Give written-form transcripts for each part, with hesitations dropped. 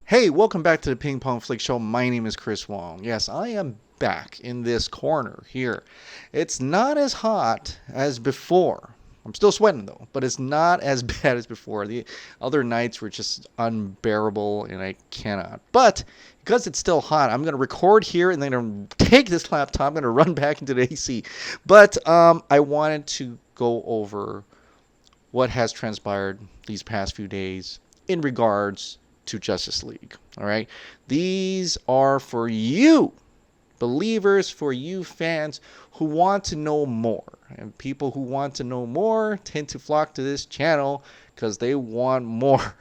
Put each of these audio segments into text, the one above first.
Hey, welcome back to the Ping Pong Flick Show. My name is Chris Wong. Yes, I am back in this corner here. It's not as hot as before. I'm still sweating though, but it's not as bad as before. The other nights were just unbearable and I cannot. But because it's still hot, I'm going to record here and then I'm going to take this laptop. I'm going to run back into the AC. But I wanted to go over what has transpired these past few days in regards to Justice League. All right. These are for you believers, for you fans who want to know more. And people who want to know more tend to flock to this channel because they want more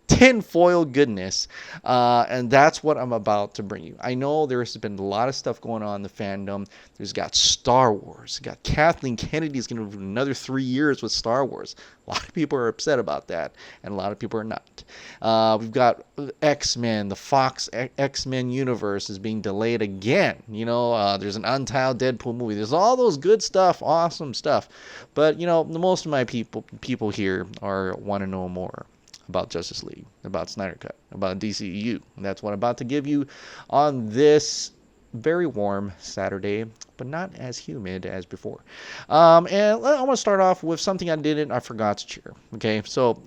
tinfoil goodness. And that's what I'm about to bring you. I know there's been a lot of stuff going on in the fandom. There's got Star Wars. Got Kathleen Kennedy's going to do another 3 years with Star Wars. A lot of people are upset about that, and a lot of people are not. We've got X-Men. The Fox X-Men universe is being delayed again. There's an untitled Deadpool movie. There's all those good stuff, awesome stuff. But, most of my people here want to know more about Justice League, about Snyder Cut, about DCEU. And that's what I'm about to give you on this very warm Saturday, but not as humid as before. And I want to start off with something I forgot to share. Okay, so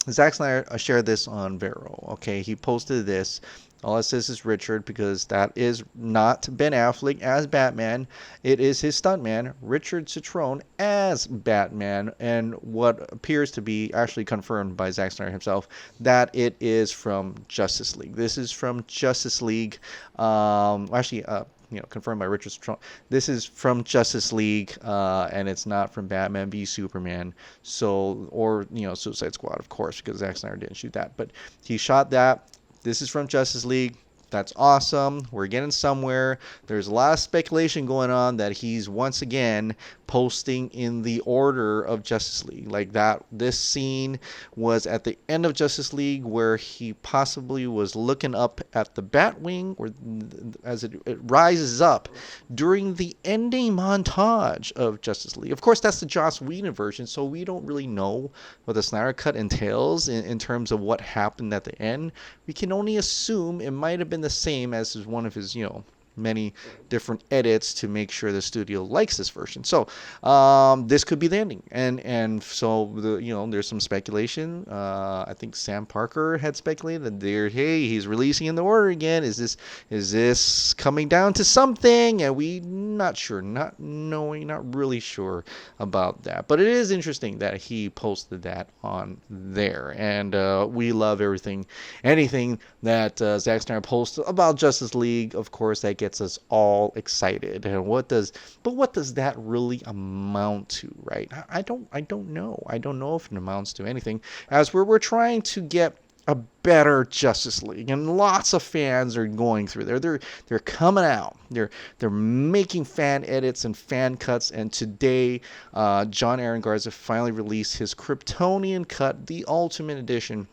Zack Snyder shared this on Vero. Okay, he posted this. All it says is Richard because that is not Ben Affleck as Batman. It is his stuntman, Richard Cetrone, as Batman, and what appears to be actually confirmed by Zack Snyder himself that it is from Justice League. This is from Justice League. Confirmed by Richard Cetrone. This is from Justice League, and it's not from Batman v Superman. Or Suicide Squad, of course, because Zack Snyder didn't shoot that, but he shot that. This is from Justice League. That's awesome. We're getting somewhere. There's a lot of speculation going on that he's once again posting in the order of Justice League. Like that, this scene was at the end of Justice League where he possibly was looking up at the Batwing, or as it rises up during the ending montage of Justice League. Of course, that's the Joss Whedon version, so we don't really know what the Snyder Cut entails in terms of what happened at the end. We can only assume it might have been the same as one of his, many different edits to make sure the studio likes this version. So this could be the ending, and so there's some speculation. I think Sam Parker had speculated that he's releasing in the order again. Is this coming down to something? And we not sure, not really sure about that. But it is interesting that he posted that on there, and we love anything that Zack Snyder posts about Justice League. Of course, that gets us all excited. And what does that really amount to, right? I don't know. I don't know if it amounts to anything, as we're trying to get a better Justice League, and lots of fans are going through there. They're coming out. They're making fan edits and fan cuts. And today, John Aaron Garza finally released his Kryptonian Cut, the Ultimate Edition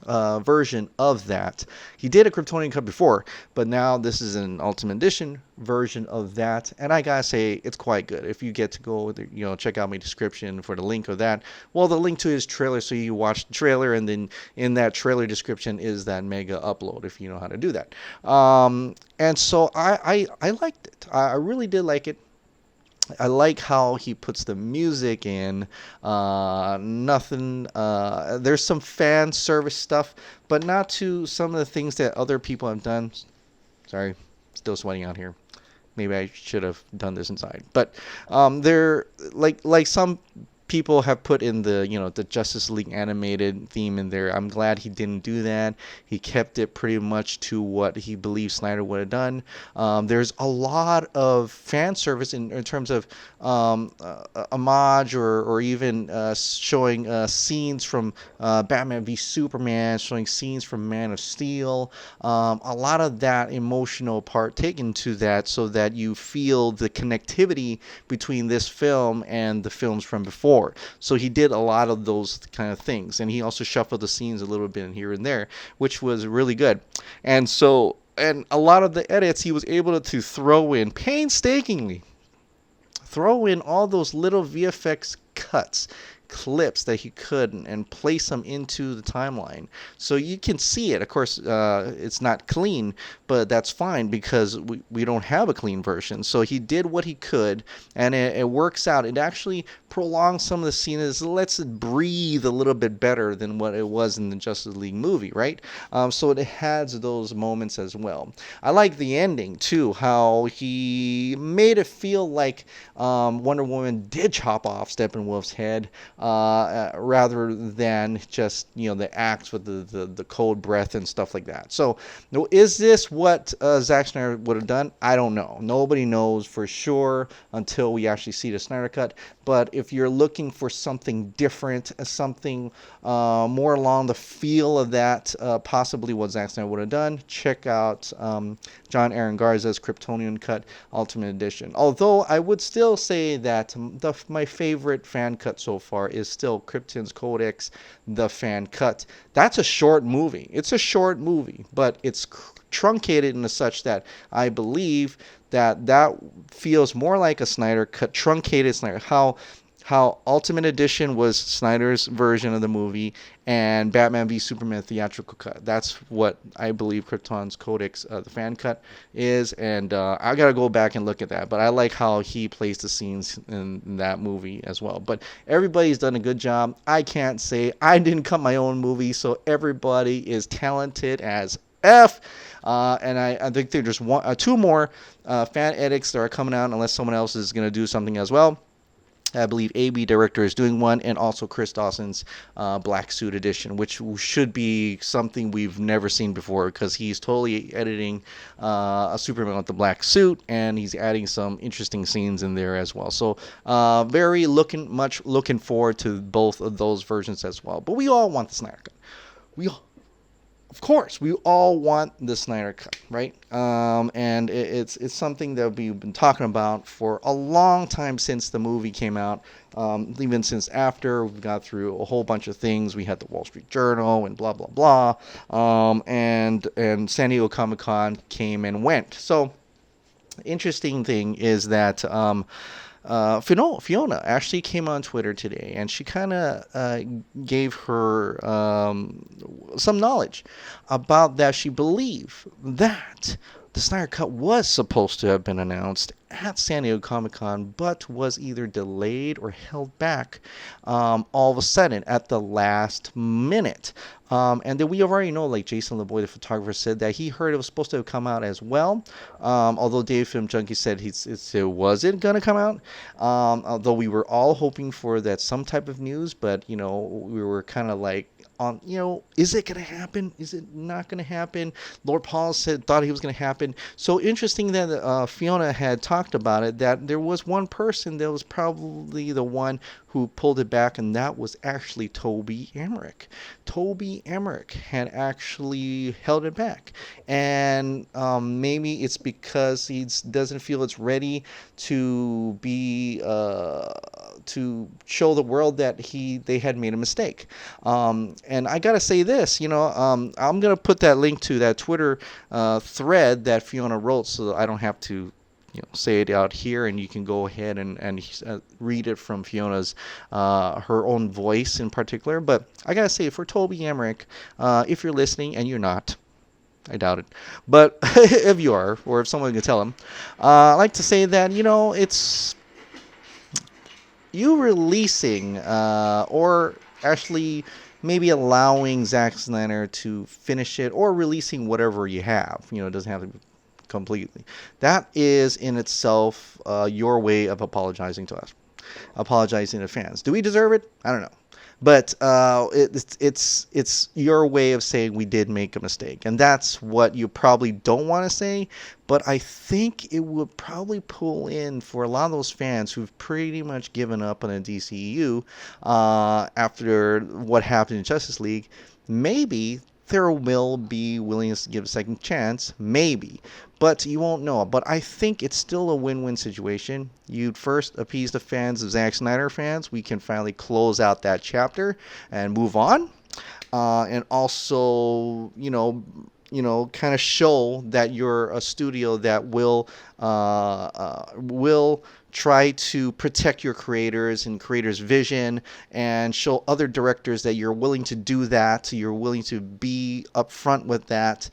version of that. He did a Kryptonian Cut before, but now this is an Ultimate Edition version of that, and I gotta say it's quite good. If you get to go, check out my description for the link of that. Well, the link to his trailer, so you watch the trailer, and then in that trailer description is that mega upload if you know how to do that. And so I liked it. I really did like it. I like how he puts the music in. There's some fan service stuff, but not to some of the things that other people have done. Sorry, still sweating out here. Maybe I should have done this inside. But they're like some people have put in the Justice League animated theme in there. I'm glad he didn't do that. He kept it pretty much to what he believes Snyder would have done. There's a lot of fan service in terms of homage or even showing scenes from Batman v Superman, showing scenes from Man of Steel. A lot of that emotional part taken to that, so that you feel the connectivity between this film and the films from before. So he did a lot of those kind of things, and he also shuffled the scenes a little bit here and there, which was really good. And a lot of the edits he was able to throw in painstakingly, throw in all those little VFX cuts clips that he could and place them into the timeline. So you can see it. Of course, it's not clean, but that's fine because we don't have a clean version. So he did what he could, and it works out. It actually prolongs some of the scenes, lets it breathe a little bit better than what it was in the Justice League movie, right? So it has those moments as well. I like the ending too, how he made it feel like Wonder Woman did chop off Steppenwolf's head rather than just the axe with the cold breath and stuff like that. So is this what Zack Snyder would have done? I don't know. Nobody knows for sure until we actually see the Snyder Cut. But if you're looking for something different, something more along the feel of that, possibly what Zack Snyder would have done, check out John Aaron Garza's Kryptonian Cut Ultimate Edition. Although I would still say that my favorite fan cut so far is still Krypton's Codex, the fan cut. That's a short movie. It's a short movie, but it's truncated in such that I believe that feels more like a Snyder Cut, truncated Snyder. How Ultimate Edition was Snyder's version of the movie, and Batman v Superman theatrical cut. That's what I believe Krypton's Codex, the fan cut, is, and I gotta go back and look at that. But I like how he plays the scenes in that movie as well. But everybody's done a good job. I can't say I didn't cut my own movie, so everybody is talented as F. And I think there's just two more fan edits that are coming out, unless someone else is gonna do something as well. I believe AB Director is doing one, and also Chris Dawson's Black Suit Edition, which should be something we've never seen before, because he's totally editing a Superman with the black suit, and he's adding some interesting scenes in there as well. So much looking forward to both of those versions as well. But we all want the Snyder Cut. Of course, we all want the Snyder Cut, right? And it's something that we've been talking about for a long time since the movie came out. Even since after we got through a whole bunch of things, we had the Wall Street Journal and blah blah blah, and San Diego Comic-Con came and went. So, interesting thing is that. Fiona actually came on Twitter today, and she kind of gave her some knowledge about that. She believed that the Snyder Cut was supposed to have been announced at San Diego Comic-Con, but was either delayed or held back all of a sudden at the last minute. And then we already know, like Jason LeBoy, the photographer, said that he heard it was supposed to have come out as well. Although Dave Film Junkie said it wasn't going to come out. Although we were all hoping for that some type of news, but, we were kind of like, is it going to happen? Is it not going to happen? Lord Paul thought he was going to happen. So interesting that Fiona had talked about it, that there was one person that was probably the one who pulled it back, and that was actually Toby Emmerich. Toby Emmerich had actually held it back, and maybe it's because he doesn't feel it's ready to be to show the world that they had made a mistake. And I gotta say this, I'm gonna put that link to that Twitter thread that Fiona wrote, so that I don't have to say it out here, and you can go ahead and read it from Fiona's her own voice in particular. But I gotta say, for Toby Emmerich, if you're listening, and you're not, I doubt it, but if you are, or if someone can tell him, I like to say that it's you releasing or actually maybe allowing Zack Snyder to finish it, or releasing whatever you have. It doesn't have to be completely. That is in itself your way of apologizing to us, apologizing to fans. Do we deserve it? I don't know. But it's your way of saying we did make a mistake. And that's what you probably don't want to say. But I think it would probably pull in for a lot of those fans who've pretty much given up on the DCEU after what happened in Justice League. Maybe there will be willingness to give a second chance, maybe, but you won't know. But I think it's still a win-win situation. You'd first appease the fans of Zack Snyder fans. We can finally close out that chapter and move on. And also, kind of show that you're a studio that will try to protect your creators and creators' vision, and show other directors that you're willing to do that. You're willing to be upfront with that,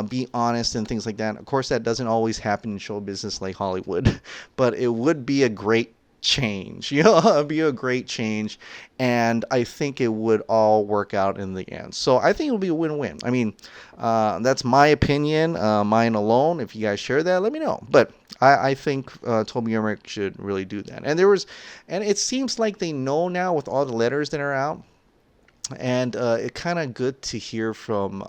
be honest and things like that. Of course, that doesn't always happen in show business like Hollywood, but it would be a great change. It'd be a great change, and I think it would all work out in the end. So I think it would be a win-win. I mean, that's my opinion, mine alone. If you guys share that, let me know. But I think Toby Emmerich should really do that. And it seems like they know now with all the letters that are out. And it's kind of good to hear from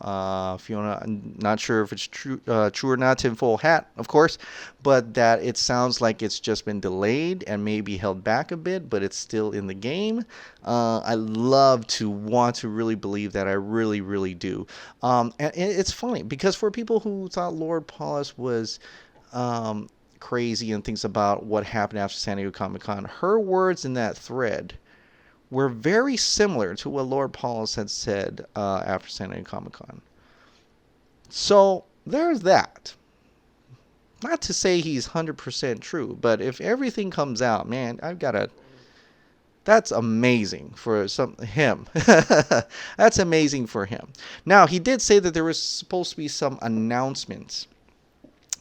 Fiona. I'm not sure if it's true or not, tinfoil hat, of course, but that it sounds like it's just been delayed and maybe held back a bit, but it's still in the game. I love to want to really believe that. I really, really do. And it's funny because for people who thought Lord Paulus was crazy and things about what happened after San Diego Comic-Con, her words in that thread were very similar to what Lord Paulus had said after San Diego Comic-Con. So there's that. Not to say he's 100% true, but if everything comes out, man, that's amazing for him. That's amazing for him. Now, he did say that there was supposed to be some announcements,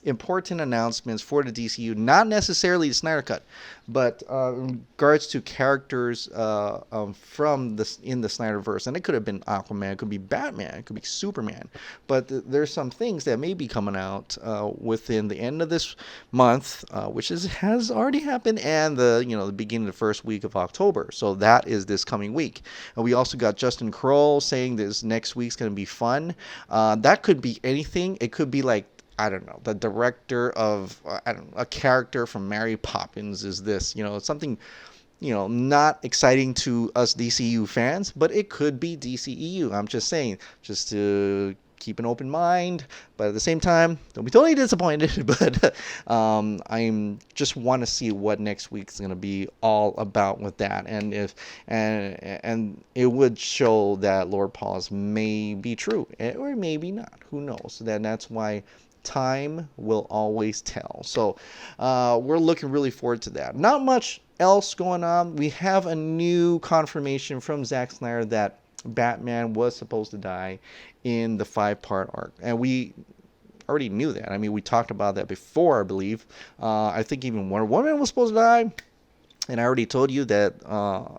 important announcements for the DCU, not necessarily the Snyder Cut, but in regards to characters from in the Snyderverse. And it could have been Aquaman, it could be Batman, it could be Superman. But there's some things that may be coming out within the end of this month, which has already happened, and the beginning of the first week of October. So that is this coming week. And we also got Justin Kroll saying this next week's going to be fun. That could be anything. It could be like, I don't know, the director of, a character from Mary Poppins is this, something, not exciting to us DCU fans, but it could be DCEU. I'm just saying, just to keep an open mind, but at the same time, don't be totally disappointed, but I'm just want to see what next week's going to be all about with that, and and it would show that Lord Paulus may be true, or maybe not, who knows. That's why time will always tell. So we're looking really forward to that. Not much else going on. We have a new confirmation from Zack Snyder that Batman was supposed to die in the 5-part arc, and we already knew that. I mean, we talked about that before, I believe. I think even Wonder Woman was supposed to die. And I already told you that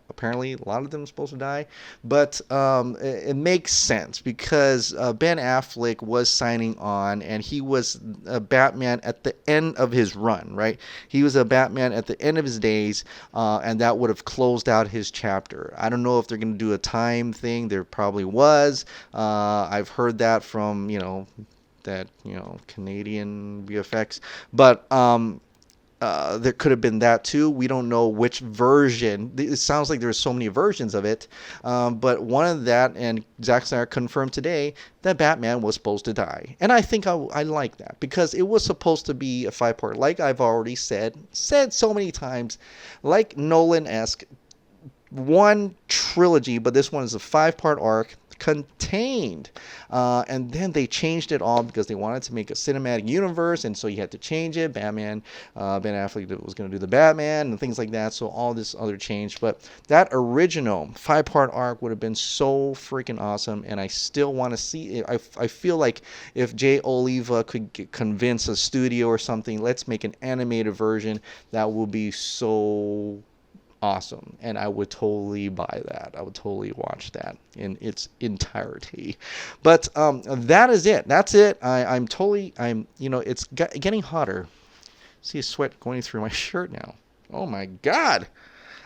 apparently a lot of them are supposed to die. But it makes sense because Ben Affleck was signing on, and he was a Batman at the end of his run, right? He was a Batman at the end of his days, and that would have closed out his chapter. I don't know if they're going to do a time thing. There probably was. I've heard that from, Canadian VFX. But there could have been that too. We don't know which version. It sounds like there's so many versions of it. But one of that, and Zack Snyder confirmed today that Batman was supposed to die. And I think I like that because it was supposed to be a 5-part, like I've already said so many times, like Nolan-esque, one trilogy, but this one is a 5-part arc contained, and then they changed it all because they wanted to make a cinematic universe, and so you had to change it. Ben Affleck was going to do the Batman and things like that, so all this other changed. But that original 5-part arc would have been so freaking awesome, and I still want to see it. I feel like if Jay Oliva could convince a studio or something, let's make an animated version, that will be so awesome, and I would totally buy that. I would totally watch that in its entirety. But that is it. That's it. It's getting hotter. See a sweat going through my shirt now. Oh my God.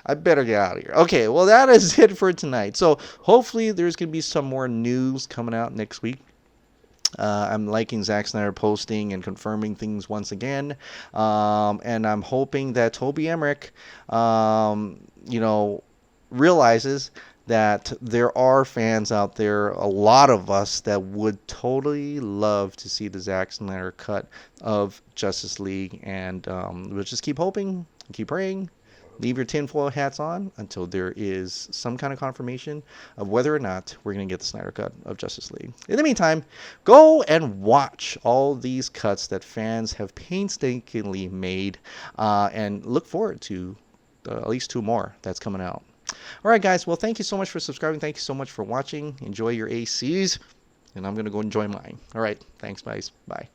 I better get out of here. Okay, well, that is it for tonight. So hopefully there's going to be some more news coming out next week. I'm liking Zack Snyder posting and confirming things once again. And I'm hoping that Toby Emmerich, realizes that there are fans out there, a lot of us, that would totally love to see the Zack Snyder cut of Justice League. And we'll just keep hoping, keep praying leave your tinfoil hats on until there is some kind of confirmation of whether or not we're going to get the Snyder Cut of Justice League. In the meantime, go and watch all these cuts that fans have painstakingly made, and look forward to at least 2 more that's coming out. All right, guys. Well, thank you so much for subscribing. Thank you so much for watching. Enjoy your ACs, and I'm going to go enjoy mine. All right. Thanks, guys. Bye.